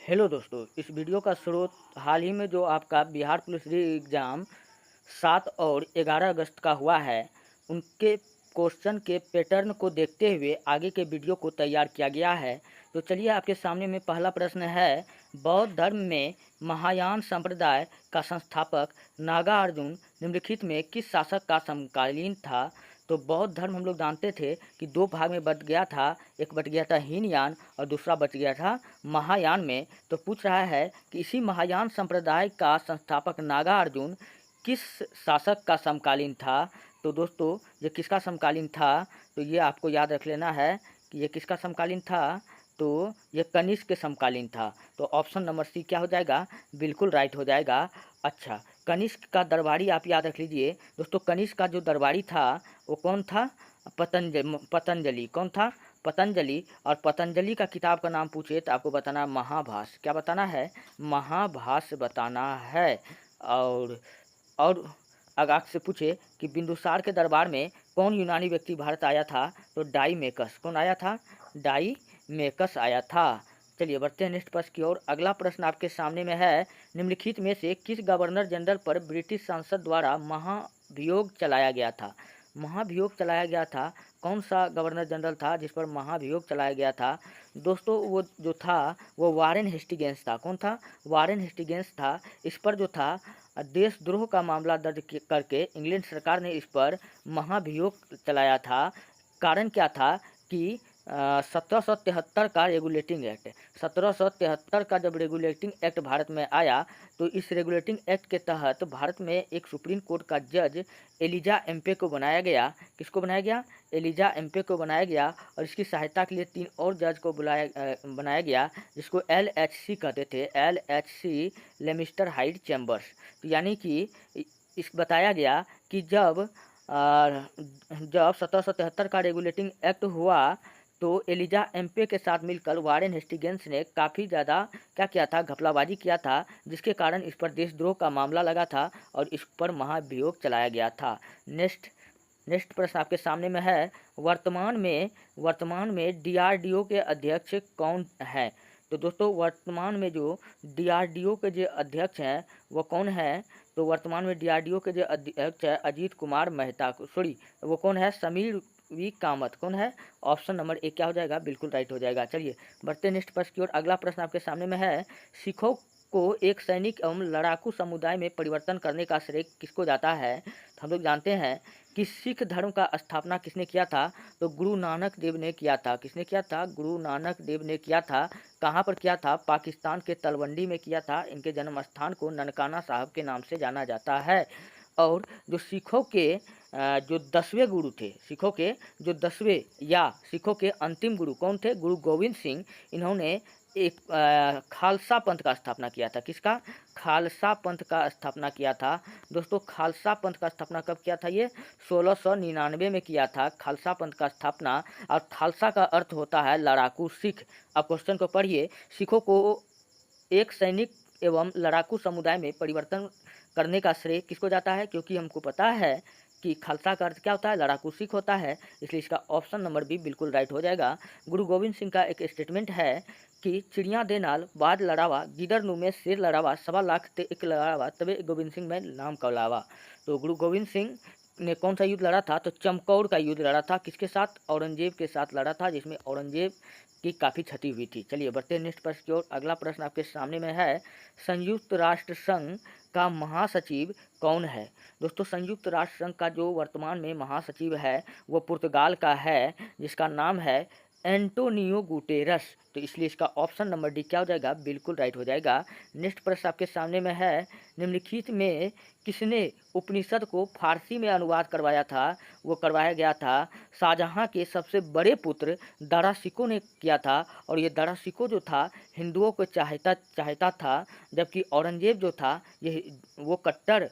Hello दोस्तों, इस video का स्रोत हाल ही में जो आपका बिहार पुलिस री एग्ज़ाम 7 और 11 अगस्त का हुआ है, उनके क्वेश्चन के पैटर्न को देखते हुए आगे के वीडियो को तैयार किया गया है। तो चलिए आपके सामने में पहला प्रश्न है, बौद्ध धर्म में महायान संप्रदाय का संस्थापक नागार्जुन निम्नलिखित में किस शासक का समकालीन था? तो बौद्ध धर्म हम लोग जानते थे कि दो भाग में बट गया था, एक बट गया था हीनयान और दूसरा बच गया था महायान में। तो पूछ रहा है कि इसी महायान संप्रदाय का संस्थापक नागार्जुन किस शासक का समकालीन था? तो दोस्तों ये किसका समकालीन था? तो ये आपको याद रख लेना है कि ये किसका समकालीन था। तो ये कनिष्क के समकालीन था। तो ऑप्शन नंबर सी क्या हो जाएगा? बिल्कुल राइट हो जाएगा। अच्छा, कनिष्क का दरबारी आप याद रख लीजिए दोस्तों। कनिष्क का जो दरबारी था वो कौन था? पतंजलि। कौन था? पतंजलि। और पतंजलि का किताब का नाम पूछे तो आपको बताना महाभाष्य। क्या बताना है? महाभाष्य बताना है। और अगर आपसे पूछे कि बिंदुसार के दरबार में कौन यूनानी व्यक्ति भारत आया था? तो डाईमेकस। कौन आया था? डाईमेकस आया था। चलिए बढ़ते हैं नेक्स्ट प्रश्न की ओर। अगला प्रश्न आपके सामने में है, निम्नलिखित में से किस गवर्नर जनरल पर ब्रिटिश संसद द्वारा महाभियोग चलाया गया था? महाभियोग चलाया गया था। कौन सा गवर्नर जनरल था जिस पर महाभियोग चलाया गया था? दोस्तों वो जो था वो वारेन हेस्टिंग्स था। कौन था? वारेन हेस्टिंग्स था। इस पर जो था देशद्रोह का मामला दर्ज करके इंग्लैंड सरकार ने इस पर महाभियोग चलाया था। कारण क्या था कि 1773 का रेगुलेटिंग एक्ट, 1773 का जब रेगुलेटिंग एक्ट भारत में आया तो इस रेगुलेटिंग एक्ट के तहत भारत में एक सुप्रीम कोर्ट का जज एलिजा एम्पे को बनाया गया। किसको बनाया गया? एलिजा एम्पे को बनाया गया। और इसकी सहायता के लिए 3 और जज को बनाया गया, जिसको LHC कहते थे, LHC लेमिस्टर हाइट चैम्बर्स। तो यानी कि इस बताया गया कि जब 1773 का रेगुलेटिंग एक्ट हुआ तो एलिजा एम्पे के साथ मिलकर वारेन हेस्टिंग्स ने काफ़ी ज़्यादा क्या किया था? घपलाबाजी किया था, जिसके कारण इस पर देशद्रोह का मामला लगा था और इस पर महाभियोग चलाया गया था। नेक्स्ट प्रश्न आपके सामने में है, वर्तमान में DRDO के अध्यक्ष कौन है? तो दोस्तों वर्तमान में जो DRDO के जो अध्यक्ष हैं वो कौन है? तो वर्तमान में DRDO के जो अध्यक्ष है अजीत कुमार मेहता, सॉरी वो कौन है? समीर वी कामत। कौन है? ऑप्शन नंबर ए क्या हो जाएगा? बिल्कुल राइट हो जाएगा। चलिए बढ़ते नेक्स्ट प्रश्न की ओर। अगला प्रश्न आपके सामने में है, सिखों को एक सैनिक एवं लड़ाकू समुदाय में परिवर्तन करने का श्रेय किसको जाता है? तो हम लोग जानते हैं कि सिख धर्म का स्थापना किसने किया था? तो गुरु नानक देव ने किया था। किसने किया था? गुरु नानक देव ने किया था। कहाँ पर किया था? पाकिस्तान के तलवंडी में किया था। इनके जन्म स्थान को ननकाना साहब के नाम से जाना जाता है। और जो सिखों के जो 10वें गुरु थे, सिखों के जो 10वें या सिखों के अंतिम गुरु कौन थे? गुरु गोविंद सिंह। इन्होंने एक खालसा पंथ का स्थापना किया था। किसका? खालसा पंथ का स्थापना किया था। दोस्तों खालसा पंथ का स्थापना कब किया था? ये 1699 में किया था खालसा पंथ का स्थापना। और खालसा का अर्थ होता है लड़ाकू सिख। अब क्वेश्चन को पढ़िए, सिखों को एक सैनिक एवं लड़ाकू समुदाय में परिवर्तन करने का श्रेय किसको जाता है? क्योंकि हमको पता है कि खालसा का अर्थ क्या होता है? लड़ाकू सिख होता है, इसलिए इसका ऑप्शन नंबर बी बिल्कुल राइट हो जाएगा। गुरु गोविंद सिंह का एक स्टेटमेंट है कि चिड़िया दे नाल बाद लड़ावा, गिदड़ नु में शेर लड़ावा, 1.25 ते एक लड़ावा, तबे गोविंद सिंह में नाम कहलावा। तो गुरु गोविंद सिंह ने कौन सा युद्ध लड़ा था? तो चमकौर का युद्ध लड़ा था। किसके साथ? औरंगजेब के साथ लड़ा था, जिसमें औरंगजेब की काफ़ी क्षति हुई थी। चलिए बढ़ते हैं नेक्स्ट प्रश्न की ओर। अगला प्रश्न आपके सामने में है, संयुक्त राष्ट्र संघ का महासचिव कौन है? दोस्तों संयुक्त राष्ट्र संघ का जो वर्तमान में महासचिव है वो पुर्तगाल का है, जिसका नाम है एंटोनियो गुटेरस। तो इसलिए इसका ऑप्शन नंबर डी क्या हो जाएगा? बिल्कुल राइट हो जाएगा। नेक्स्ट प्रश्न आपके सामने में है, निम्नलिखित में किसने उपनिषद को फारसी में अनुवाद करवाया था? वो करवाया गया था शाहजहाँ के सबसे बड़े पुत्र दारा शिकोह ने किया था। और ये दारा शिकोह जो था हिंदुओं को चाहता था, जबकि औरंगजेब जो था ये वो कट्टर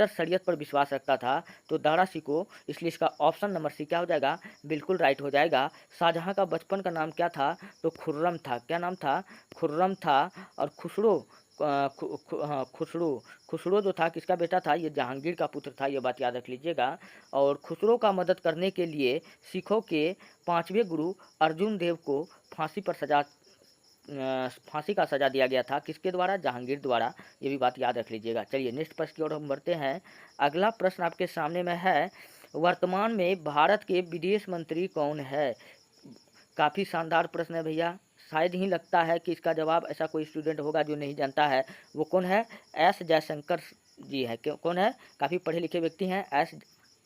शरीयत पर विश्वास रखता था। तो दारा शिकोह, इसलिए इसका ऑप्शन नंबर सी क्या हो जाएगा? बिल्कुल राइट हो जाएगा। शाहजहाँ का बचपन का नाम क्या था? तो खुर्रम था। क्या नाम था? खुर्रम था। और खुसरो जो था किसका बेटा था? ये जहांगीर का पुत्र था, ये बात याद रख लीजिएगा। और खुसरो का मदद करने के लिए सिखों के 5वें गुरु अर्जुन देव को फांसी पर फांसी का सजा दिया गया था, किसके द्वारा? जहांगीर द्वारा। ये भी बात याद रख लीजिएगा। चलिए नेक्स्ट प्रश्न की ओर हम बढ़ते हैं। अगला प्रश्न आपके सामने में है, वर्तमान में भारत के विदेश मंत्री कौन है? काफ़ी शानदार प्रश्न है भैया। शायद ही लगता है कि इसका जवाब ऐसा कोई स्टूडेंट होगा जो नहीं जानता है। वो कौन है? एस जयशंकर जी है। कौन है? काफ़ी पढ़े लिखे व्यक्ति हैं, एस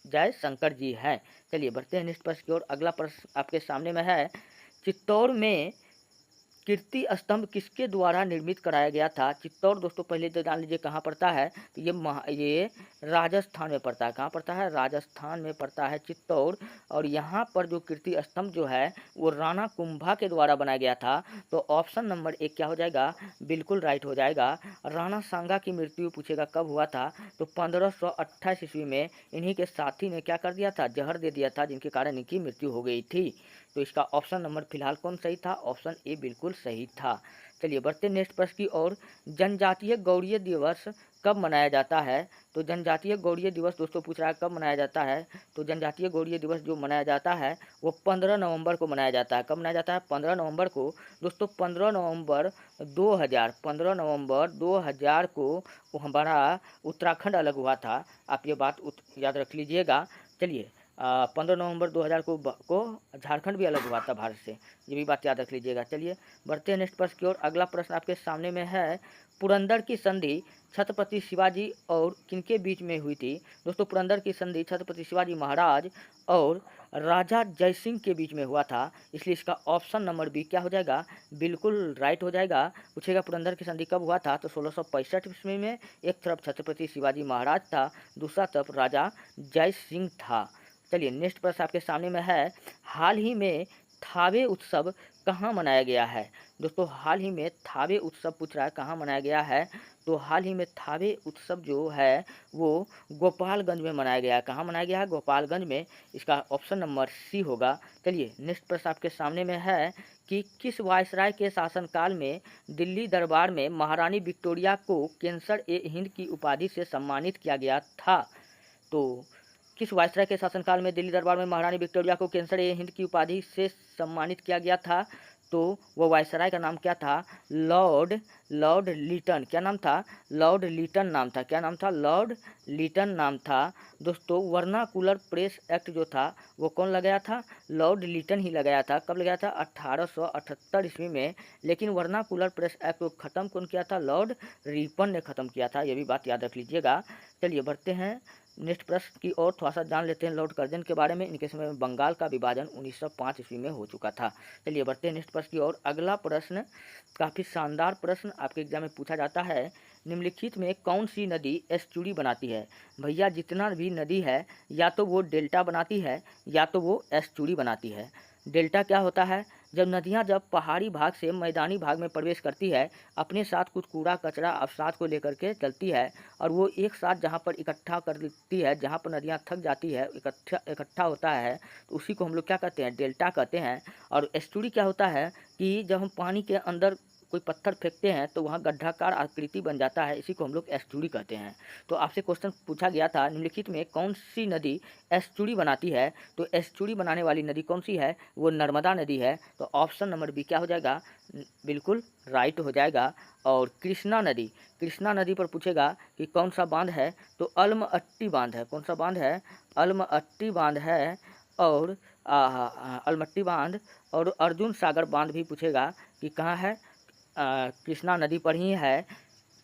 जयशंकर जी हैं। चलिए बढ़ते हैं नेक्स्ट प्रश्न की ओर। अगला प्रश्न आपके सामने में है, चित्तौड़ में कीर्ति स्तंभ किसके द्वारा निर्मित कराया गया था? चित्तौड़ दोस्तों पहले तो जान लीजिए कहाँ पड़ता है, तो ये राजस्थान में पड़ता है। कहाँ पड़ता है? राजस्थान में पड़ता है चित्तौड़। और यहाँ पर जो कीर्ति स्तंभ जो है वो राणा कुंभा के द्वारा बनाया गया था। तो ऑप्शन नंबर 1 क्या हो जाएगा? बिल्कुल राइट हो जाएगा। राणा सांगा की मृत्यु पूछेगा कब हुआ था? तो 1528 ईस्वी में इन्हीं के साथी ने क्या कर दिया था? जहर दे दिया था, जिनके कारण इनकी मृत्यु हो गई थी। तो इसका ऑप्शन नंबर फिलहाल कौन सही था? ऑप्शन ए बिल्कुल सही था। चलिए बढ़ते नेक्स्ट प्रश्न की ओर। जनजातीय गौड़ीय दिवस कब मनाया जाता है? तो जनजातीय गौड़ीय दिवस दोस्तों पूछ रहा है कब मनाया जाता है। तो जनजातीय गौड़ीय दिवस जो मनाया जाता है वो 15 नवंबर को मनाया जाता है। कब मनाया जाता है? 15 नवंबर को। दोस्तों 15 नवंबर 2000 को वो हमारा उत्तराखंड अलग हुआ था। आप ये बात याद रख लीजिएगा। चलिए 15 नवंबर 2000 को झारखंड भी अलग हुआ था भारत से। ये भी बात याद रख लीजिएगा। चलिए बढ़ते हैं नेक्स्ट प्रश्न की ओर। अगला प्रश्न आपके सामने में है, पुरंदर की संधि छत्रपति शिवाजी और किनके बीच में हुई थी? दोस्तों पुरंदर की संधि छत्रपति शिवाजी महाराज और राजा जयसिंह के बीच में हुआ था। इसलिए इसका ऑप्शन नंबर बी क्या हो जाएगा? बिल्कुल राइट हो जाएगा। पूछेगा पुरंदर की संधि कब हुआ था? तो 1665 ईस्वी में। एक तरफ छत्रपति शिवाजी महाराज था, दूसरा तरफ राजा जय सिंह था। चलिए नेक्स्ट प्रश्न आपके सामने में है, हाल ही में थावे उत्सव कहाँ मनाया गया है? दोस्तों हाल ही में थावे उत्सव पूछ रहा है कहाँ मनाया गया है। तो हाल ही में थावे उत्सव जो है वो गोपालगंज में मनाया गया है। कहाँ मनाया गया है? गोपालगंज में। इसका ऑप्शन नंबर सी होगा। चलिए नेक्स्ट प्रश्न आपके सामने में है कि किस वायसराय के शासनकाल में दिल्ली दरबार में महारानी विक्टोरिया को कैंसर ए हिंद की उपाधि से सम्मानित किया गया था? तो किस वायसराय के शासनकाल में दिल्ली दरबार में महारानी विक्टोरिया को कैंसर ए हिंद की उपाधि से सम्मानित किया गया था? तो वो वायसराय का नाम क्या था? Lord Lytton. क्या नाम था? लॉर्ड लीटन नाम था। क्या नाम था? लॉर्ड लीटन नाम था। दोस्तों वर्नाकुलर प्रेस एक्ट जो था वो कौन लगाया था? लॉर्ड लीटन ही लगाया था। कब लगाया था? 1878 ईस्वी में। लेकिन वर्नाकुलर प्रेस एक्ट को ख़त्म कौन किया था? लॉर्ड रिपन ने ख़त्म किया था। ये भी बात याद रख लीजिएगा। चलिए बढ़ते हैं नेक्स्ट प्रश्न की ओर। थोड़ा सा जान लेते हैं लॉर्ड कर्जन के बारे में। इनके समय में बंगाल का विभाजन 1905 ईस्वी में हो चुका था। चलिए बढ़ते हैं नेक्स्ट प्रश्न की ओर। अगला प्रश्न काफ़ी शानदार प्रश्न आपके एग्जाम में पूछा जाता है, निम्नलिखित में कौन सी नदी एस्चुरी बनाती है? भैया जितना भी नदी है या तो वो डेल्टा बनाती है या तो वो एस्चुरी बनाती है। डेल्टा क्या होता है? जब पहाड़ी भाग से मैदानी भाग में प्रवेश करती है, अपने साथ कुछ कूड़ा कचरा अवसाद को लेकर के चलती है और वो एक साथ जहाँ पर इकट्ठा कर लेती है, जहाँ पर नदियाँ थक जाती है, इकट्ठा होता है, तो उसी को हम लोग क्या कहते हैं? डेल्टा कहते हैं। और एस्टुरी क्या होता है कि जब हम पानी के अंदर कोई पत्थर फेंकते हैं तो वहाँ गड्ढाकार आकृति बन जाता है, इसी को हम लोग एस्टुरी कहते हैं। तो आपसे क्वेश्चन पूछा गया था, निम्नलिखित में कौन सी नदी एस्टुरी बनाती है? तो एस्टुरी बनाने वाली नदी कौन सी है? वो नर्मदा नदी है। तो ऑप्शन नंबर बी क्या हो जाएगा? बिल्कुल राइट हो जाएगा। और कृष्णा नदी पर पूछेगा कि कौन सा बांध है? तो अलमट्टी बांध है। कौन सा बांध है? अलमट्टी बांध है। और अलमट्टी बांध और अर्जुन सागर बांध भी पूछेगा कि कहाँ है? कृष्णा नदी पर ही है।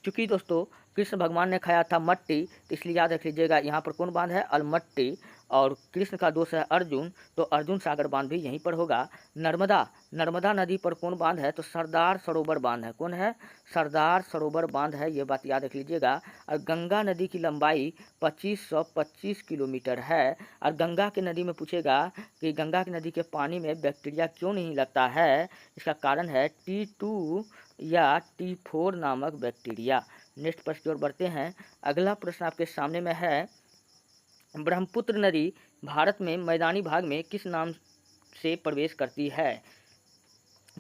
चूँकि दोस्तों कृष्ण भगवान ने खाया था मट्टी, तो इसलिए याद रख लीजिएगा यहाँ पर कौन बांध है? अलमट्टी। और कृष्ण का दोस्त है अर्जुन, तो अर्जुन सागर बांध भी यहीं पर होगा। नर्मदा नदी पर कौन बांध है? तो सरदार सरोवर बांध है। कौन है? सरदार सरोवर बांध है, ये बात याद रख लीजिएगा। और गंगा नदी की लंबाई 2525 किलोमीटर है। और गंगा की नदी में पूछेगा कि गंगा की नदी के पानी में बैक्टीरिया क्यों नहीं लगता है? इसका कारण है T2 या T4 नामक बैक्टीरिया। नेक्स्ट प्रश्न की ओर बढ़ते हैं। अगला प्रश्न आपके सामने में है, ब्रह्मपुत्र नदी भारत में मैदानी भाग में किस नाम से प्रवेश करती है?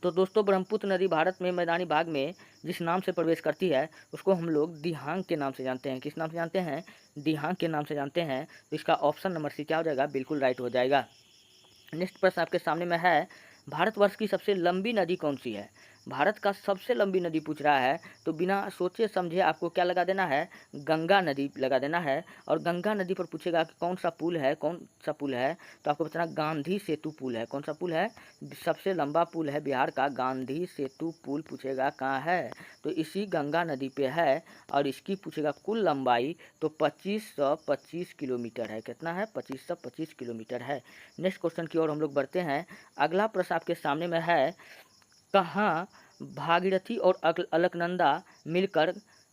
तो दोस्तों ब्रह्मपुत्र नदी भारत में मैदानी भाग में जिस नाम से प्रवेश करती है उसको हम लोग दिहांग के नाम से जानते हैं। किस नाम से जानते हैं? दिहांग के नाम से जानते हैं। तो इसका ऑप्शन नंबर सी क्या हो जाएगा? बिल्कुल राइट हो जाएगा। नेक्स्ट प्रश्न आपके सामने में है, भारतवर्ष की सबसे लंबी नदी कौन सी है? भारत का सबसे लंबी नदी पूछ रहा है, तो बिना सोचे समझे आपको क्या लगा देना है, गंगा नदी लगा देना है। और गंगा नदी पर पूछेगा कि कौन सा पुल है, कौन सा पुल है, तो आपको बताना गांधी सेतु पुल है। कौन सा पुल है, सबसे लंबा पुल है बिहार का, गांधी सेतु पुल पूछेगा कहाँ है, तो इसी गंगा नदी पे है। और इसकी पूछेगा कुल लंबाई, तो 2525 किलोमीटर है। कितना है, 2525 किलोमीटर है। नेक्स्ट क्वेश्चन की ओर हम लोग बढ़ते हैं। अगला प्रश्न आपके सामने में है, कहाँ भागीरथी और अलकनंदा मिलकर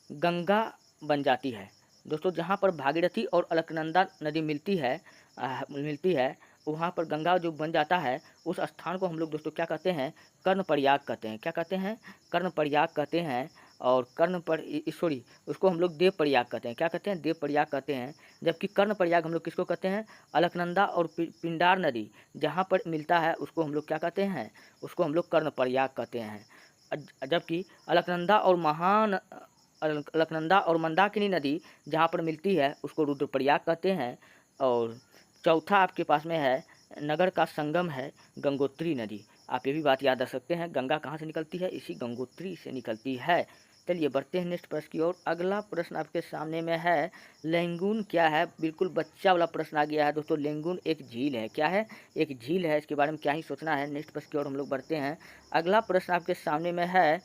गंगा बन जाती है। दोस्तों जहाँ पर भागीरथी और अलकनंदा नदी मिलती है वहाँ पर गंगा जो बन जाता है, उस स्थान को हम लोग दोस्तों क्या कहते हैं, कर्णप्रयाग कहते हैं। क्या कहते हैं, कर्णप्रयाग कहते हैं। और सॉरी, उसको हम लोग देवप्रयाग कहते हैं। क्या कहते हैं, देवप्रयाग कहते हैं। जबकि कर्णप्रयाग हम लोग किसको कहते हैं, अलकनंदा और पिंडार नदी जहाँ पर मिलता है उसको हम लोग क्या कहते हैं, उसको हम लोग कर्णप्रयाग कहते हैं। जबकि अलकनंदा और मंदाकिनी नदी जहाँ पर मिलती है उसको रुद्रप्रयाग कहते हैं। और चौथा आपके पास में है, नगर का संगम है गंगोत्री नदी। आप ये भी बात याद रख सकते हैं, गंगा कहाँ से निकलती है, इसी गंगोत्री से निकलती है। चलिए बढ़ते हैं नेक्स्ट प्रश्न की ओर। अगला प्रश्न आपके सामने में है, लेंगुन क्या है। बिल्कुल बच्चा वाला प्रश्न आ गया है दोस्तों। लेंगुन एक झील है। क्या है, एक झील है। इसके बारे में क्या ही सोचना है। नेक्स्ट प्रश्न की ओर हम लोग बढ़ते हैं। अगला प्रश्न आपके सामने में है,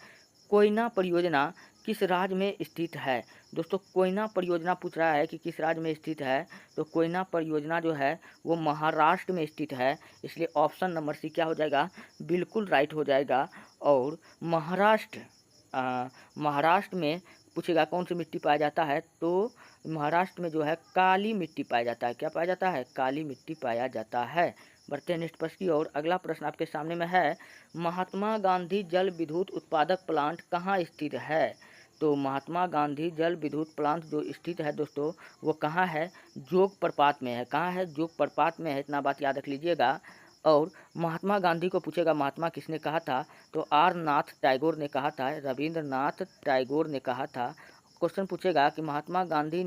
कोयना परियोजना किस राज्य में स्थित है। दोस्तों कोयना परियोजना पूछ रहा है कि किस राज्य में स्थित है, तो कोयना परियोजना जो है वो महाराष्ट्र में स्थित है। इसलिए ऑप्शन नंबर सी क्या हो जाएगा, बिल्कुल राइट हो जाएगा। और महाराष्ट्र में पूछेगा कौन सी मिट्टी पाया जाता है, तो महाराष्ट्र में जो है काली मिट्टी पाया जाता है। क्या पाया जाता है, काली मिट्टी पाया जाता है। बढ़ते हैं नेक्स्ट प्रश्न की ओर। अगला प्रश्न आपके सामने में है, महात्मा गांधी जल विद्युत उत्पादक प्लांट कहाँ स्थित है। तो महात्मा गांधी जल विद्युत प्लांट जो स्थित है दोस्तों वो कहाँ है, जोग प्रपात में है। कहाँ है, जोग प्रपात में है। इतना बात याद रख लीजिएगा। और महात्मा गांधी को पूछेगा महात्मा किसने कहा था, तो आर नाथ टैगोर ने कहा था, रविंद्रनाथ टैगोर ने कहा था। क्वेश्चन पूछेगा कि महात्मा गांधी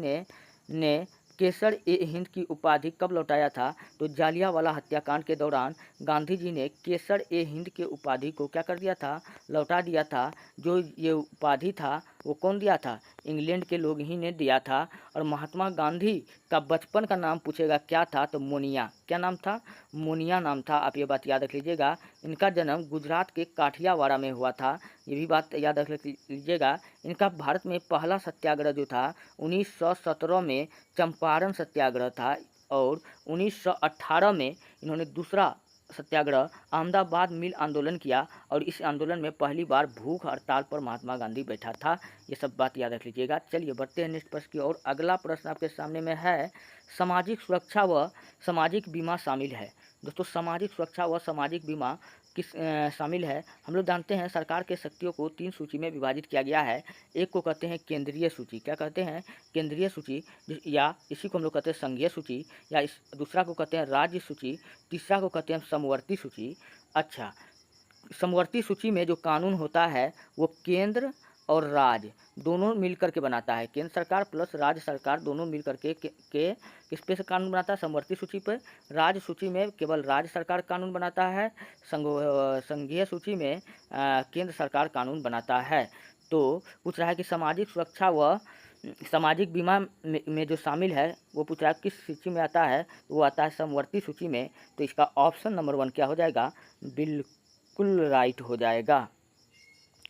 ने केसर ए हिंद की उपाधि कब लौटाया था, तो जालियांवाला हत्याकांड के दौरान गांधी जी ने केसर ए हिंद के उपाधि को क्या कर दिया था, लौटा दिया था। जो ये उपाधि था वो कौन दिया था, इंग्लैंड के लोग ही ने दिया था। और महात्मा गांधी का बचपन का नाम पूछेगा क्या था, तो मोनिया। क्या नाम था, मोनिया नाम था। आप ये बात याद रख लीजिएगा। इनका जन्म गुजरात के काठियावाड़ा में हुआ था। ये भी बात याद रख लीजिएगा। इनका भारत में पहला सत्याग्रह जो था 1917 में चंपारण सत्याग्रह था। और 1918 में इन्होंने दूसरा सत्याग्रह अहमदाबाद मिल आंदोलन किया। और इस आंदोलन में पहली बार भूख हड़ताल पर महात्मा गांधी बैठा था। ये सब बात याद रख लीजिएगा। चलिए बढ़ते हैं नेक्स्ट प्रश्न की ओर। अगला प्रश्न आपके सामने में है, सामाजिक सुरक्षा व सामाजिक बीमा शामिल है। दोस्तों सामाजिक सुरक्षा व सामाजिक बीमा किस शामिल है। हम लोग जानते हैं सरकार के शक्तियों को 3 सूची में विभाजित किया गया है। एक को कहते हैं केंद्रीय सूची। क्या कहते हैं, केंद्रीय सूची, या इसी को हम लोग कहते हैं संघीय सूची, या इस दूसरा को कहते हैं राज्य सूची, तीसरा को कहते हैं समवर्ती सूची। अच्छा, समवर्ती सूची में जो कानून होता है वो केंद्र और राज्य दोनों मिलकर के बनाता है। केंद्र सरकार प्लस राज्य सरकार दोनों मिलकर के किस पे से कानून बनाता है, समवर्ती सूची पे। राज्य सूची में केवल राज्य सरकार कानून बनाता है। संघीय सूची में केंद्र सरकार कानून बनाता है। तो पूछ रहा है कि सामाजिक सुरक्षा व सामाजिक बीमा में जो शामिल है वो पूछ रहा है किस सूची में आता है, वो आता है समवर्ती सूची में। तो इसका ऑप्शन नंबर 1 क्या हो जाएगा, बिल्कुल राइट हो जाएगा।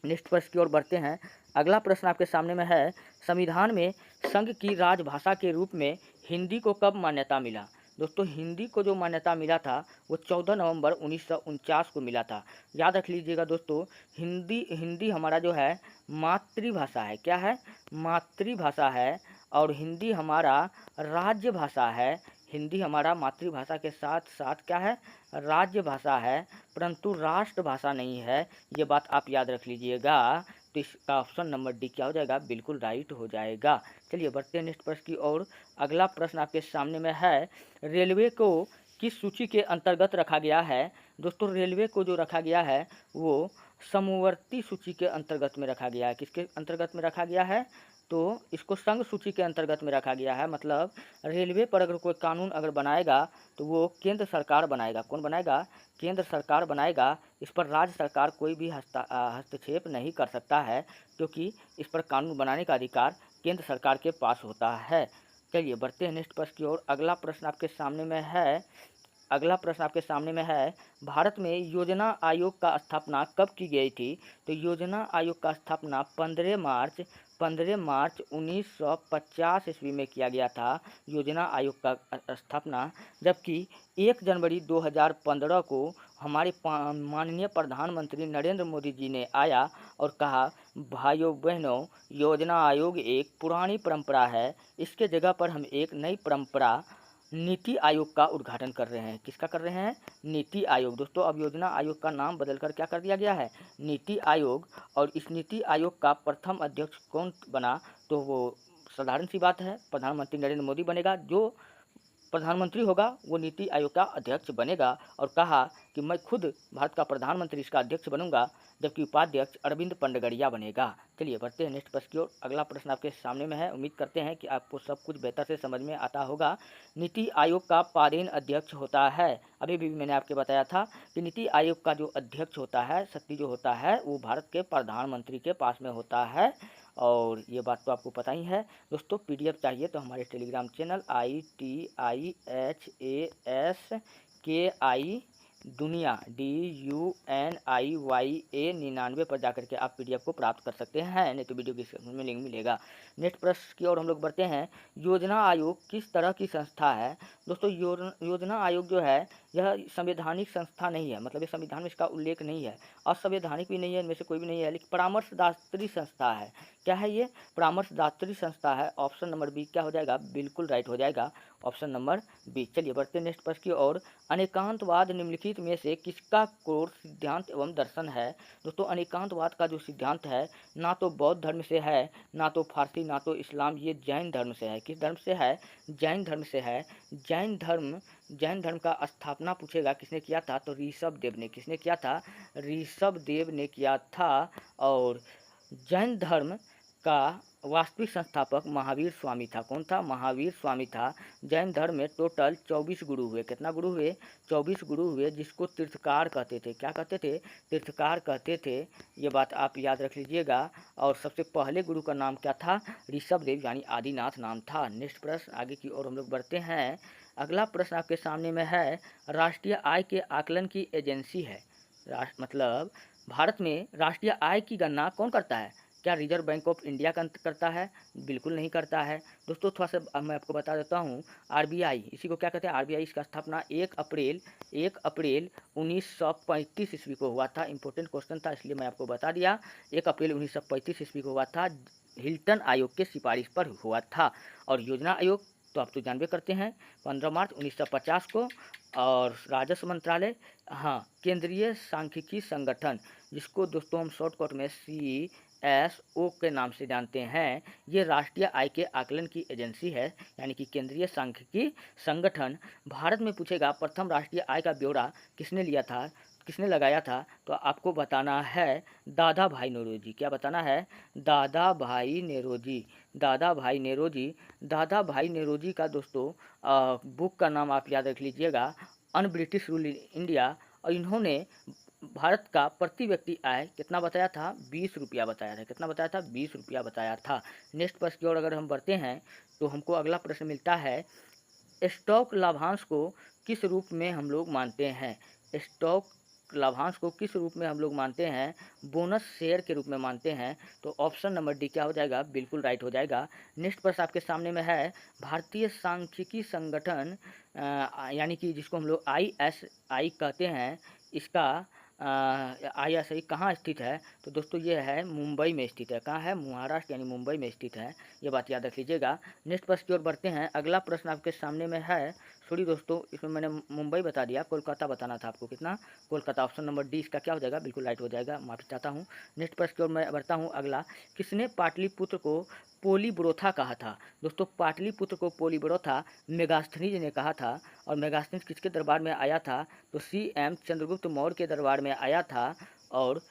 नेक्स्ट प्रश्न की ओर बढ़ते हैं। अगला प्रश्न आपके सामने में है, संविधान में संघ की राजभाषा के रूप में हिंदी को कब मान्यता मिला। दोस्तों हिंदी को जो मान्यता मिला था वो 14 नवंबर 1949 को मिला था। याद रख लीजिएगा दोस्तों, हिंदी हमारा जो है मातृभाषा है। क्या है, मातृभाषा है। और हिंदी हमारा राज्य भाषा है। हिंदी हमारा मातृभाषा के साथ साथ क्या है, राज्य भाषा है, परंतु राष्ट्रभाषा नहीं है। ये बात आप याद रख लीजिएगा। तो इसका ऑप्शन नंबर डी क्या हो जाएगा, बिल्कुल राइट हो जाएगा। चलिए बढ़ते हैं नेक्स्ट प्रश्न की ओर। अगला प्रश्न आपके सामने में है, रेलवे को किस सूची के अंतर्गत रखा गया है? दोस्तों रेलवे को जो रखा गया है वो समवर्ती सूची के अंतर्गत में रखा गया है। किसके अंतर्गत में रखा गया है? तो इसको संघ सूची के अंतर्गत में रखा गया है। मतलब रेलवे पर अगर कोई कानून अगर बनाएगा तो वो केंद्र सरकार बनाएगा। कौन बनाएगा? केंद्र सरकार बनाएगा। इस पर राज्य सरकार कोई भी हस्तक्षेप नहीं कर सकता है, क्योंकि इस पर कानून बनाने का अधिकार केंद्र सरकार के पास होता है। चलिए बढ़ते हैं नेक्स्ट प्रश्न की ओर। अगला प्रश्न आपके सामने में है, भारत में योजना आयोग का स्थापना कब की गई थी? तो योजना आयोग का स्थापना 15 मार्च 1950 ईस्वी में किया गया था योजना आयोग का स्थापना। जबकि 1 जनवरी 2015 को हमारे माननीय प्रधानमंत्री नरेंद्र मोदी जी ने आया और कहा, भाइयों बहनों, योजना आयोग एक पुरानी परंपरा है, इसके जगह पर हम एक नई परंपरा नीति आयोग का उद्घाटन कर रहे हैं। किसका कर रहे हैं? नीति आयोग। दोस्तों अब योजना आयोग का नाम बदलकर क्या कर दिया गया है? नीति आयोग। और इस नीति आयोग का प्रथम अध्यक्ष कौन बना? तो वो साधारण सी बात है, प्रधानमंत्री नरेंद्र मोदी बनेगा। जो प्रधानमंत्री होगा वो नीति आयोग का अध्यक्ष बनेगा। और कहा कि मैं खुद भारत का प्रधानमंत्री इसका अध्यक्ष बनूंगा, जबकि उपाध्यक्ष अरविंद पंडगड़िया बनेगा। चलिए बढ़ते हैं नेक्स्ट प्रश्न की ओर। अगला प्रश्न आपके सामने में है। उम्मीद करते हैं कि आपको सब कुछ बेहतर से समझ में आता होगा। नीति आयोग का पादेन अध्यक्ष होता है। अभी भी मैंने आपको बताया था कि नीति आयोग का जो अध्यक्ष होता है, शक्ति जो होता है, वो भारत के प्रधानमंत्री के पास में होता है। और ये बात तो आपको पता ही है। दोस्तों पीडीएफ चाहिए तो हमारे टेलीग्राम चैनल ITIHASKI दुनिया DUNIYA 99 पर जाकर के आप पीडीएफ को प्राप्त कर सकते हैं, नहीं तो वीडियो डिस्क्रिप्शन में लिंक मिलेगा। नेक्स्ट प्रश्न की ओर हम लोग बढ़ते हैं। योजना आयोग किस तरह की संस्था है? दोस्तों योजना आयोग जो है यह संवैधानिक संस्था नहीं है, मतलब ये संविधान में इसका उल्लेख नहीं है, असंवैधानिक भी नहीं है, इनमें से कोई भी नहीं है, लेकिन परामर्शदात्री संस्था है। क्या है ये? परामर्शदात्री संस्था है। ऑप्शन नंबर बी क्या हो जाएगा? बिल्कुल राइट हो जाएगा, ऑप्शन नंबर बी। चलिए बढ़ते नेक्स्ट प्रश्न की ओर। अनेकांतवाद निम्नलिखित में से किसका कोर सिद्धांत एवं दर्शन है? दोस्तों अनेकांतवाद का जो सिद्धांत है ना तो बौद्ध धर्म से है, ना तो फारसी, ना तो इस्लाम, ये जैन धर्म से है। किस धर्म से है? जैन धर्म से है। जैन धर्म का स्थापना पूछेगा किसने किया था? तो ऋषभ देव ने। किसने किया था? ऋषभ देव ने किया था। और जैन धर्म का वास्तविक संस्थापक महावीर स्वामी था। कौन था? महावीर स्वामी था। जैन धर्म में टोटल 24 गुरु हुए। कितना गुरु हुए? 24 गुरु हुए, जिसको तीर्थकार कहते थे। क्या कहते थे? तीर्थकार कहते थे। ये बात आप याद रख लीजिएगा। और सबसे पहले गुरु का नाम क्या था? ऋषभ देव यानी आदिनाथ नाम था। नेक्स्ट प्रश्न आगे की ओर हम लोग बढ़ते हैं। अगला प्रश्न आपके सामने में है, राष्ट्रीय आय के आकलन की एजेंसी है। मतलब भारत में राष्ट्रीय आय की गणना कौन करता है? क्या रिजर्व बैंक ऑफ इंडिया करता है? बिल्कुल नहीं करता है। दोस्तों थोड़ा सा मैं आपको बता देता हूँ। आरबीआई, इसी को क्या कहते हैं? आरबीआई। इसका स्थापना 1 अप्रैल 1935 ईस्वी को हुआ था। इंपॉर्टेंट क्वेश्चन था इसलिए मैं आपको बता दिया। 1 अप्रैल 1935 ईस्वी को हुआ था। हिल्टन आयोग के सिफारिश पर हुआ था। और योजना आयोग तो आप तो जानबे करते हैं, 15 मार्च 1950 को। और राजस्व मंत्रालय, हाँ, केंद्रीय सांख्यिकी संगठन, जिसको दोस्तों हम शॉर्टकट में CSO के नाम से जानते हैं, ये राष्ट्रीय आय के आकलन की एजेंसी है, यानी कि केंद्रीय सांख्यिकी संगठन। भारत में पूछेगा प्रथम राष्ट्रीय आय का ब्यौरा किसने लिया था, किसने लगाया था? तो आपको बताना है दादा भाई नौरोजी। क्या बताना है? दादा भाई नेरोजी। दादा भाई नेरोजी। दादा भाई नेरोजी का दोस्तों बुक का नाम आप याद रख लीजिएगा, un British rule in India. और इन्होंने भारत का प्रति व्यक्ति आय कितना बताया था? 20 रुपया बताया था। कितना बताया था? 20 रुपया बताया था। नेक्स्ट प्रश्न की ओर अगर हम बढ़ते हैं तो हमको अगला प्रश्न मिलता है, स्टॉक लाभांश को किस रूप में हम लोग मानते हैं? स्टॉक लाभांश को किस रूप में हम लोग मानते हैं? बोनस शेयर के रूप में मानते हैं। तो ऑप्शन नंबर डी क्या हो जाएगा? बिल्कुल राइट हो जाएगा। नेक्स्ट प्रश्न आपके सामने में है, भारतीय सांख्यिकी संगठन यानी कि जिसको हम लोग ISI कहते हैं, इसका ISI कहाँ स्थित है? तो दोस्तों ये है मुंबई में स्थित है। कहाँ है? महाराष्ट्र यानी मुंबई में स्थित है। ये बात याद रख लीजिएगा। नेक्स्ट प्रश्न की ओर बढ़ते हैं। अगला प्रश्न आपके सामने में है, सॉरी दोस्तों, इसमें मैंने मुंबई बता दिया, कोलकाता बताना था आपको। कितना? कोलकाता। ऑप्शन नंबर डी इसका क्या हो जाएगा? बिल्कुल राइट हो जाएगा। माफी चाहता हूँ। नेक्स्ट प्रश्न की ओर मैं बढ़ता हूँ। अगला, किसने पाटलिपुत्र को पोलीब्रोथा कहा था? दोस्तों पाटलिपुत्र को पोलीब्रोथा मेगास्थनीज ने कहा था। और मेगास्थनीज किसके दरबार में आया था? तो CM चंद्रगुप्त मौर्य के दरबार में आया था। और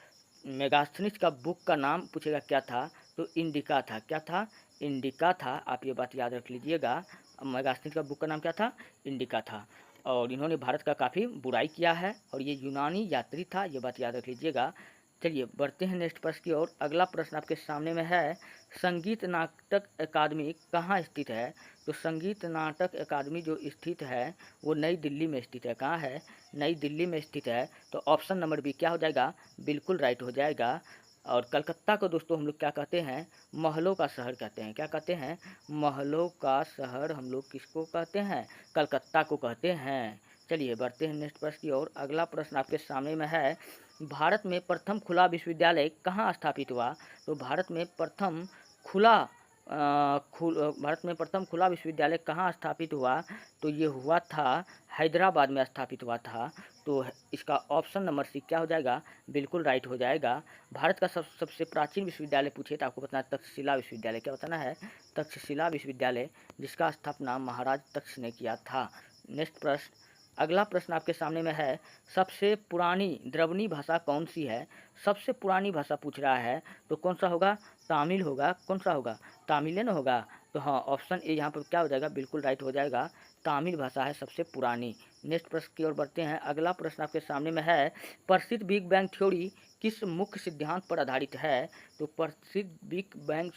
मेगास्थनीज का बुक का नाम पूछेगा क्या था? तो इंडिका था। क्या था? इंडिका था। आप ये बात याद रख लीजिएगा। मेगास्थनीज का बुक का नाम क्या था? इंडिका था। और इन्होंने भारत का काफ़ी बुराई किया है और ये यूनानी यात्री था, ये बात याद रख लीजिएगा। चलिए बढ़ते हैं नेक्स्ट प्रश्न की ओर। अगला प्रश्न आपके सामने में है, संगीत नाटक अकादमी कहाँ स्थित है? तो संगीत नाटक अकादमी जो स्थित है वो नई दिल्ली में स्थित है। कहाँ है? नई दिल्ली में स्थित है। तो ऑप्शन नंबर बी क्या हो जाएगा? बिल्कुल राइट हो जाएगा। और कलकत्ता को दोस्तों हम लोग क्या कहते हैं? महलों का शहर कहते हैं। क्या कहते हैं? महलों का शहर हम लोग किसको कहते हैं? कलकत्ता को कहते हैं। चलिए बढ़ते हैं नेक्स्ट प्रश्न की ओर। अगला प्रश्न आपके सामने में है, भारत में प्रथम खुला विश्वविद्यालय कहाँ स्थापित हुआ? तो भारत में प्रथम खुला भारत में प्रथम खुला विश्वविद्यालय कहाँ स्थापित हुआ? तो ये हुआ था हैदराबाद में स्थापित हुआ था। तो इसका ऑप्शन नंबर सी क्या हो जाएगा? बिल्कुल राइट हो जाएगा। भारत का सबसे प्राचीन विश्वविद्यालय पूछे तो आपको बताना है तक्षशिला विश्वविद्यालय। क्या बताना है? तक्षशिला विश्वविद्यालय, जिसका स्थापना महाराज तक्ष ने किया था। नेक्स्ट प्रश्न। अगला प्रश्न आपके सामने में है, सबसे पुरानी द्रवणी भाषा कौन सी है? सबसे पुरानी भाषा पूछ रहा है तो कौन सा होगा? तमिल होगा। कौन सा होगा? तमिल होगा। तो हाँ, ऑप्शन ए यहाँ पर क्या हो जाएगा? बिल्कुल राइट हो जाएगा। तमिल भाषा है सबसे पुरानी। नेक्स्ट प्रश्न की ओर बढ़ते हैं। अगला प्रश्न आपके सामने में है, प्रसिद्ध बिग बैंग थ्योरी किस मुख्य सिद्धांत पर आधारित है? तो प्रसिद्ध बिग बैंग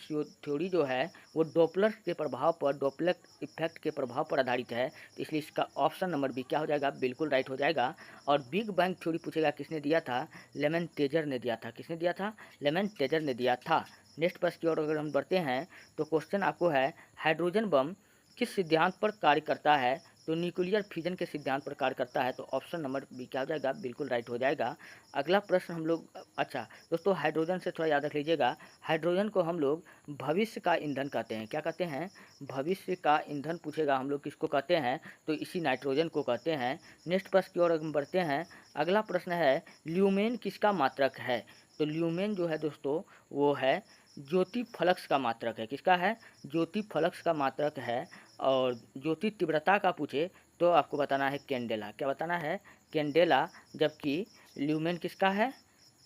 थ्योरी जो है वो डॉपलर के प्रभाव पर, डॉपलर इफेक्ट के प्रभाव पर आधारित है। तो इसलिए इसका ऑप्शन नंबर बी क्या हो जाएगा? बिल्कुल राइट हो जाएगा। और बिग बैंग थ्योरी पूछेगा किसने दिया था? लेमन टेजर ने दिया था। किसने दिया था? लेमन टेजर ने दिया था। नेक्स्ट प्रश्न की ओर अगर हम बढ़ते हैं तो क्वेश्चन आपको है, हाइड्रोजन बम किस सिद्धांत पर कार्य करता है? तो न्यूक्लियर फिजन के सिद्धांत पर कार्य करता है। तो ऑप्शन नंबर बी क्या हो जाएगा? बिल्कुल राइट हो जाएगा। अगला प्रश्न हम लोग, अच्छा दोस्तों हाइड्रोजन से थोड़ा याद रख लीजिएगा, हाइड्रोजन को हम लोग भविष्य का ईंधन कहते हैं। क्या कहते हैं? भविष्य का ईंधन पूछेगा हम लोग किसको कहते हैं? तो इसी नाइट्रोजन को कहते हैं। नेक्स्ट प्रश्न की ओर हम बढ़ते हैं। अगला प्रश्न है, ल्यूमेन किसका मात्रक है? तो ल्यूमेन जो है दोस्तों वो है ज्योति फ्लक्स का मात्रक है। किसका है? ज्योति फ्लक्स का मात्रक है। और ज्योति तीव्रता का पूछे तो आपको बताना है कैंडेला। क्या बताना है? कैंडेला। जबकि ल्यूमेन किसका है?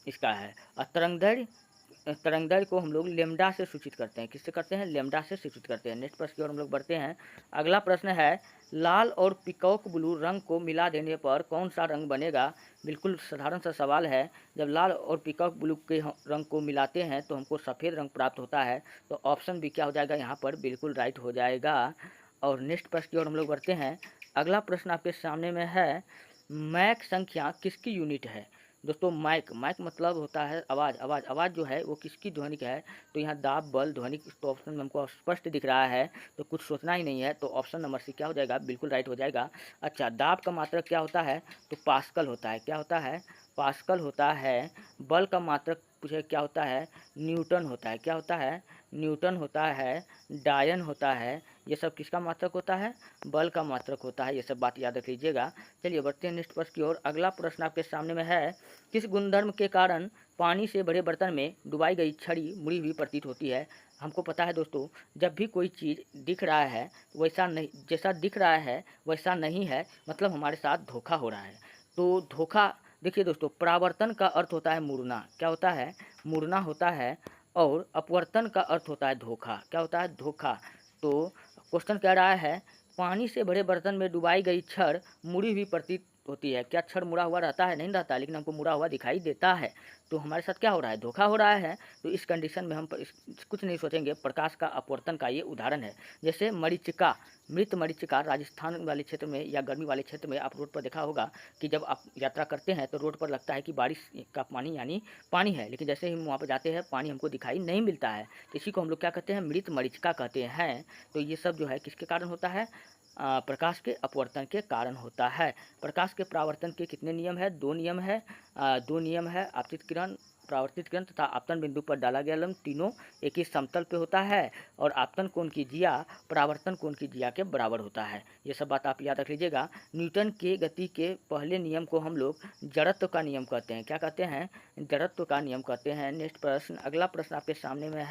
इसका है। और तरंगदैर्घ्य को हम लोग लेमडा से सूचित करते हैं। किससे करते हैं? लेमडा से सूचित करते हैं। नेक्स्ट प्रश्न की ओर हम लोग बढ़ते हैं। अगला प्रश्न है, लाल और पीकॉक ब्लू रंग को मिला देने पर कौन सा रंग बनेगा? बिल्कुल साधारण सा सवाल है। जब लाल और पीकॉक ब्लू के रंग को मिलाते हैं तो हमको सफ़ेद रंग प्राप्त होता है। तो ऑप्शन बी क्या हो जाएगा यहाँ पर? बिल्कुल राइट हो जाएगा। और नेक्स्ट प्रश्न की ओर हम लोग बढ़ते हैं। अगला प्रश्न आपके सामने में है, मैक संख्या किसकी यूनिट है? दोस्तों माइक, माइक मतलब होता है आवाज़। आवाज़ जो है वो किसकी ध्वनिक है? तो यहाँ दाब बल ध्वनिक, तो ऑप्शन में हमको स्पष्ट दिख रहा है तो कुछ सोचना ही नहीं है। तो ऑप्शन नंबर सी क्या हो जाएगा? बिल्कुल राइट हो जाएगा। अच्छा, दाब का मात्रक क्या होता है? तो पास्कल होता है। क्या होता है? पास्कल होता है। बल का मात्रक पूछे क्या होता है? न्यूटन होता है। क्या होता है? न्यूटन होता है। डायन होता है। ये सब किसका मात्रक होता है? बल का मात्रक होता है। ये सब बात याद रख लीजिएगा। चलिए बढ़ते हैं नेक्स्ट प्रश्न की ओर। अगला प्रश्न आपके सामने में है, किस गुणधर्म के कारण पानी से भरे बर्तन में डुबाई गई छड़ी मुड़ी हुई प्रतीत होती है? हमको पता है दोस्तों, जब भी कोई चीज़ दिख रहा है वैसा नहीं, जैसा दिख रहा है वैसा नहीं है, मतलब हमारे साथ धोखा हो रहा है। तो धोखा, देखिए दोस्तों, परावर्तन का अर्थ होता है मुड़ना। क्या होता है? मुड़ना होता है। और अपवर्तन का अर्थ होता है धोखा। क्या होता है? धोखा। तो क्वेश्चन कह रहा है, पानी से भरे बर्तन में डुबाई गई छड़ मुड़ी हुई प्रतीत होती है। क्या छड़ मुड़ा हुआ रहता है? नहीं रहता, लेकिन हमको मुड़ा हुआ दिखाई देता है। तो हमारे साथ क्या हो रहा है? धोखा हो रहा है। तो इस कंडीशन में हम कुछ नहीं सोचेंगे, प्रकाश का अपवर्तन का ये उदाहरण है। जैसे मरीचिका, मृत मरीचिका, राजस्थान वाले क्षेत्र में या गर्मी वाले क्षेत्र में आप रोड पर देखा होगा कि जब आप यात्रा करते हैं तो रोड पर लगता है कि बारिश का पानी यानी पानी है, लेकिन जैसे ही हम वहाँ पर जाते हैं पानी हमको दिखाई नहीं मिलता है। तो इसी को हम लोग क्या कहते हैं? मृत मरीचिका कहते हैं। तो ये सब जो है किसके कारण होता है? प्रकाश के अपवर्तन के कारण होता है। प्रकाश के परावर्तन के कितने नियम है? 2 नियम है। 2 नियम है, आपतित किरण, अपरावर्तित किरण तथा आपतन बिंदु पर डाला गया लंब तीनों एक ही समतल पे होता है और आपतन कोण की जिया परावर्तन कोण की जिया के बराबर होता है। ये सब बात आप याद रख लीजिएगा। न्यूटन के गति के पहले नियम को हम लोग जड़त्व का नियम कहते हैं। क्या कहते हैं? जड़त्व का नियम कहते हैं। नेक्स्ट प्रश्न, अगला प्रश्न आपके सामने में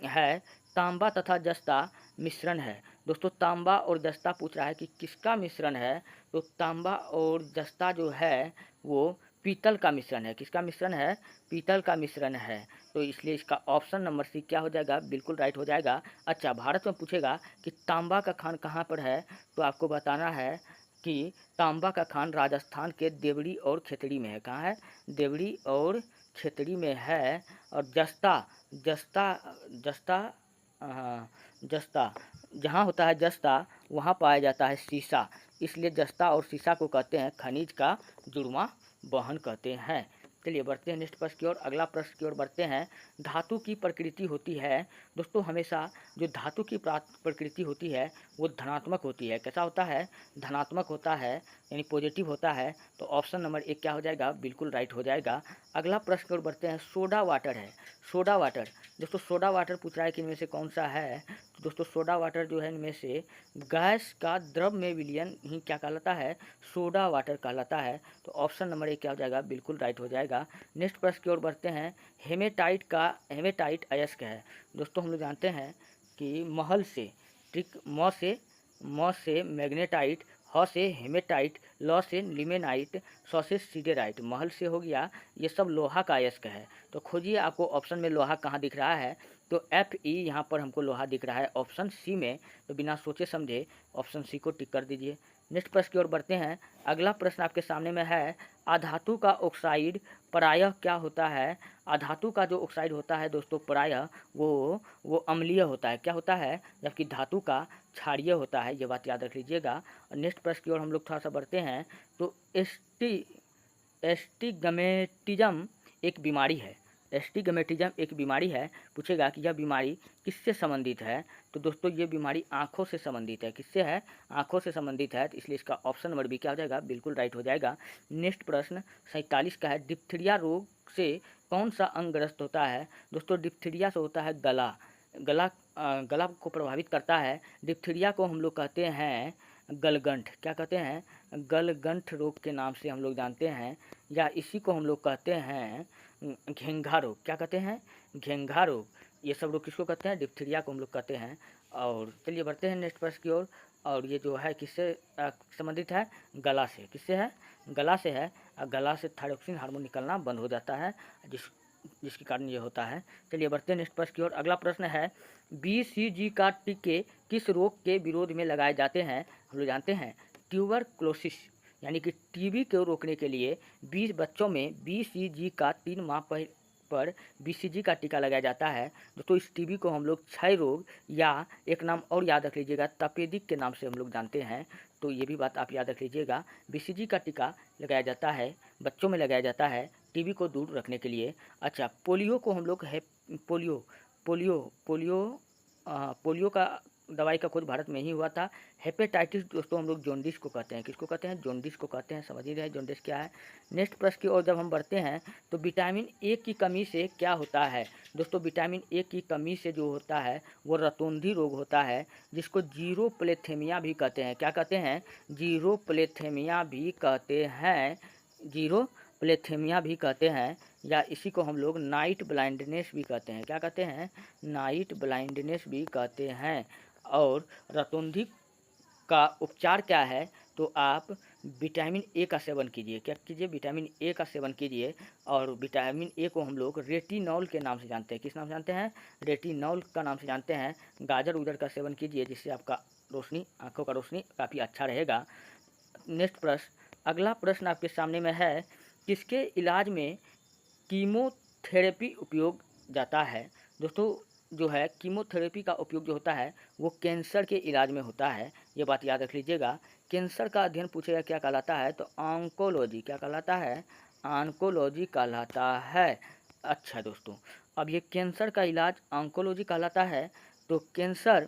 है तांबा तथा जस्ता मिश्रण है। दोस्तों तांबा और जस्ता पूछ रहा है कि किसका मिश्रण है, तो तांबा और जस्ता जो है वो पीतल का मिश्रण है। किसका मिश्रण है? पीतल का मिश्रण है। तो इसलिए इसका ऑप्शन नंबर सी क्या हो जाएगा? बिल्कुल राइट हो जाएगा। अच्छा, भारत में पूछेगा कि तांबा का खान कहाँ पर है, तो आपको बताना है कि तांबा का खान राजस्थान के देवरी और खेतड़ी में है। कहाँ है? देवरी और खेतड़ी में है। और जस्ता जस्ता जस्ता जस्ता जहाँ होता है जस्ता वहाँ पाया जाता है सीसा। इसलिए जस्ता और सीसा को कहते हैं खनिज का जुड़वां वहन कहते हैं। चलिए बढ़ते हैं नेक्स्ट प्रश्न की ओर। अगला प्रश्न की ओर बढ़ते हैं। धातु की प्रकृति होती है। दोस्तों हमेशा जो धातु की प्रकृति होती है वो धनात्मक होती है। कैसा होता है? धनात्मक होता है, यानी पॉजिटिव होता है। तो ऑप्शन नंबर एक क्या हो जाएगा? बिल्कुल राइट हो जाएगा। अगला प्रश्न की ओर बढ़ते हैं। सोडा वाटर है। सोडा वाटर, दोस्तों सोडा वाटर पूछ रहा है कि इनमें से कौन सा है। तो दोस्तों सोडा वाटर जो है इनमें से गैस का द्रव में विलयन ही क्या कहलाता है? सोडा वाटर कहलाता है। तो ऑप्शन नंबर एक क्या हो जाएगा? बिल्कुल राइट हो जाएगा। नेक्स्ट प्रश्न की ओर बढ़ते हैं। हेमेटाइट अयस्क है। दोस्तों हम लोग जानते हैं कि महल से ठीक म से मैग्नेटाइट, ह से हेमेटाइट, ल से लिमेनाइट, स से सीडेराइट। महल से हो गया, ये सब लोहा का अयस्क है। तो खोजिए आपको ऑप्शन में लोहा कहाँ दिख रहा है। तो Fe यहाँ पर हमको लोहा दिख रहा है ऑप्शन सी में। तो बिना सोचे समझे ऑप्शन सी को टिक कर दीजिए। नेक्स्ट प्रश्न की ओर बढ़ते हैं। अगला प्रश्न आपके सामने में है। अधातु का ऑक्साइड प्रायः क्या होता है? अधातु का जो ऑक्साइड होता है दोस्तों प्रायः वो अम्लीय होता है। क्या होता है? जबकि धातु का क्षारीय होता है। ये बात याद रख लीजिएगा। नेक्स्ट प्रश्न की ओर हम लोग थोड़ा सा बढ़ते हैं। तो एस्टिगमेटिज्म एक बीमारी है। एस्टिगमेटिज्म एक बीमारी है। पूछेगा कि यह बीमारी किससे संबंधित है। तो दोस्तों ये बीमारी आँखों से संबंधित है। किससे है? आँखों से संबंधित है। तो इसलिए इसका ऑप्शन नंबर बी क्या हो जाएगा? बिल्कुल राइट हो जाएगा। नेक्स्ट प्रश्न 47 का है। डिप्थीरिया रोग से कौन सा अंग ग्रस्त होता है? दोस्तों डिप्थीरिया से होता है गला। गला को प्रभावित करता है। डिप्थीरिया को हम लोग कहते हैं गलगंठ। क्या कहते हैं? गलगंठ रोग के नाम से हम लोग जानते हैं, या इसी को हम लोग कहते हैं घेंघा रोग। क्या कहते हैं? घेंघा रोग। ये सब रोग किसको कहते हैं? डिप्थीरिया को हम लोग कहते हैं। और चलिए बढ़ते हैं नेक्स्ट प्रश्न की ओर। और ये जो है किससे संबंधित है? गला से। किससे है? गला से है। गला से थायरोक्सिन हार्मोन निकलना बंद हो जाता है, जिसके कारण ये होता है। चलिए बढ़ते हैं नेक्स्ट प्रश्न की ओर। अगला प्रश्न है। BCG का टीके किस रोग के विरोध में लगाए जाते हैं? हम लोग जानते हैं ट्यूबरक्लोसिस, यानी कि टीबी को रोकने के लिए 20 बच्चों में BCG का 3 माह पर BCG का टीका लगाया जाता है। दोस्तों इस टीबी को हम लोग क्षय रोग, या एक नाम और याद रख लीजिएगा तपेदिक के नाम से हम लोग जानते हैं। तो ये भी बात आप याद रख लीजिएगा। BCG का टीका लगाया जाता है, बच्चों में लगाया जाता है टीबी को दूर रखने के लिए। अच्छा, पोलियो को हम लोग पोलियो का दवाई का खोज भारत में ही हुआ था। हेपेटाइटिस दोस्तों हम लोग जॉन्डिस को कहते हैं। किसको कहते हैं? जॉन्डिस को कहते हैं। समझ ही रहे जॉन्डिस क्या है। नेक्स्ट प्रश्न की ओर जब हम बढ़ते हैं तो विटामिन ए की कमी से क्या होता है? दोस्तों विटामिन ए की कमी से जो होता है वो रतौंधी रोग होता है, जिसको जीरोप्लेथेमिया भी कहते हैं। क्या कहते हैं? जीरोप्लेथेमिया भी कहते हैं। जीरोप्लेथेमिया भी कहते हैं, या इसी को हम लोग नाइट ब्लाइंडनेस भी कहते हैं। क्या कहते हैं? नाइट ब्लाइंडनेस भी कहते हैं। और रतौंधी का उपचार क्या है? तो आप विटामिन ए का सेवन कीजिए। क्या कीजिए? विटामिन ए का सेवन कीजिए। और विटामिन ए को हम लोग रेटिनॉल के नाम से जानते हैं। किस नाम से जानते हैं? रेटिनॉल का नाम से जानते हैं। गाजर उजर का सेवन कीजिए, जिससे आपका रोशनी, आँखों का रोशनी काफ़ी अच्छा रहेगा। नेक्स्ट प्रश्न, अगला प्रश्न आपके सामने में है। किसके इलाज में कीमोथेरेपी उपयोग जाता है? दोस्तों जो है कीमोथेरेपी का उपयोग जो होता है वो कैंसर के इलाज में होता है। ये बात याद रख लीजिएगा। कैंसर का अध्ययन पूछेगा क्या कहलाता है? तो ऑन्कोलॉजी। क्या कहलाता है? ऑन्कोलॉजी कहलाता है। अच्छा दोस्तों, अब ये कैंसर का इलाज ऑन्कोलॉजी कहलाता है। तो कैंसर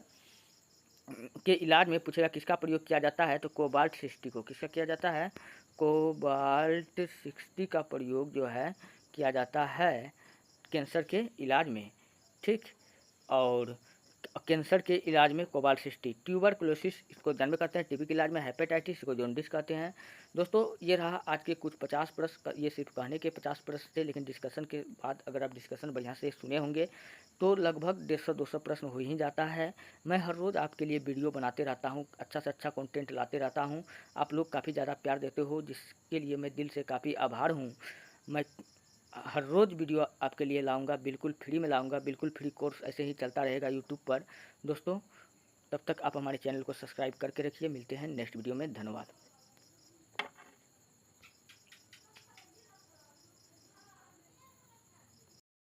के इलाज में पूछेगा किसका प्रयोग किया जाता है? तो कोबाल्ट 60 को। किसका किया जाता है? कोबाल्ट 60 का प्रयोग जो है किया जाता है कैंसर के इलाज में, ठीक। और कैंसर के इलाज में कोबालसिस्टी, ट्यूबरकुलोसिस इसको जन्म करते हैं, टीबी के इलाज में हेपेटाइटिस इसको जॉन्डिस कहते हैं। दोस्तों ये रहा आज के कुछ 50 प्रश्न, ये सिर्फ कहने के 50 प्रश्न थे, लेकिन डिस्कशन के बाद अगर आप डिस्कशन बढ़िया से सुने होंगे तो लगभग 150-200 प्रश्न हो ही जाता है। मैं हर रोज़ आपके लिए वीडियो बनाते रहता हूँ, अच्छा से अच्छा कंटेंट लाते रहता हूँ। आप लोग काफ़ी ज़्यादा प्यार देते हो, जिसके लिए मैं दिल से काफ़ी आभार हूँ। मैं हर रोज़ वीडियो आपके लिए लाऊंगा, बिल्कुल फ्री में लाऊंगा, बिल्कुल फ्री कोर्स ऐसे ही चलता रहेगा यूट्यूब पर। दोस्तों तब तक आप हमारे चैनल को सब्सक्राइब करके रखिए। मिलते हैं नेक्स्ट वीडियो में। धन्यवाद।